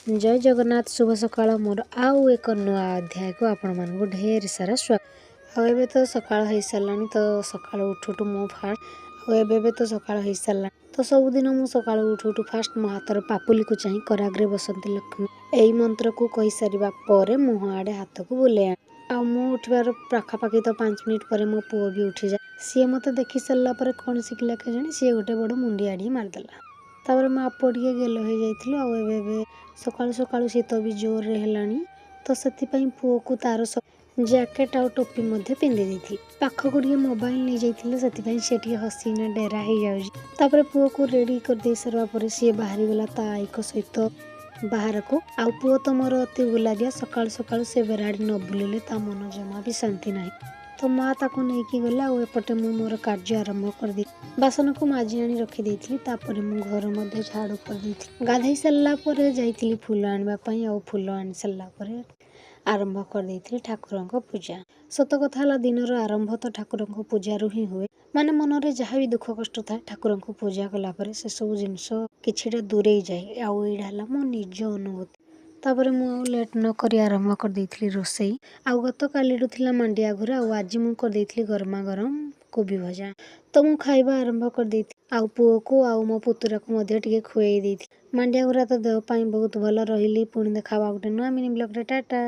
जय जगन्नाथ शुभ सकाळ मोर आउ एक नुआ अध्याय को आपण मानकु ढेर सारा स्वागत। एबे तो सकाळ हो सारानी तो सकाळ उठु उठु मो फास्ट एबे तो सकाळ हो सारा तो सबुदिन मु सकाळ उठु उठु फास्ट मो हाथर पापुली को चाहि कराग्रे बसंती लक्ष्मी एई मंत्र को कहि सारिबा परे मुह आडे हाथ को बुले आ मु उठिबार पाखापाखि तो 5 मिनिट पर मो पुओ भी उठी जाए सी मते देखि सारा पर कौन शिखला के जानी सी गोटे बड़ मुंडी आड़ी मारदेला तापर मो आपो टिके गेल हो जाइथिलु आ एबे सकाळु सकाळु शीत भी जोर रे हेलानी तो सेति पई पुओ को तार जैकेट आ टोपी मध्ये पिंदी देथि पाख गुडी मोबाइल नै जाइथिले सेति पई से टिके हसीना डेरा हे जाउजी तापर पुओ को रेडी कर दे सरवा पर सी बाहरी गला ता आइको सहित बाहर को आ पुओ तो मोर अति गुलादिया सकाळु सकाळु से बेराडी न बुलिले ता मन जमा भी शांति नाही तो माँ ताको नहीं गला एपटे मु मोर कार्य आरंभ कर दी बासन को माजी आनी रखी देथिली तापर मु घर मध्ये झाड़ू कर देथिली गाधई सल्ला परे जाइथिली फूल आनबा पई आ फूल आनी सल्ला परे आरंभ कर देथिली ठाकुरंक पूजा सत कथा हला दिनर आरंभ तो ठाकुरंक पूजा रु ही हुए माने मन रे जहा भी दुख कष्ट थाए ठाकुरंक पूजा कला परे से सब जिंस किछिटा दूरे जाए आ एडा हला मो निज अनुभूति तापर मु लेट न करी आरंभ कर देथिली रोसई आ गत काली थिला मांडिया घुरा आ आज मु कर देथिली गरमा गरम कोबी भजा तो मु खाइबा आरंभ कर देथि आ पुओ को आ मो पुतुरा को मध्ये टिके खुएई देथि मांडिया घुरा तो देह पाई बहुत भल रहिली पुणी देखाबा गोटे नुआ मिनी ब्लॉग रे टाटा।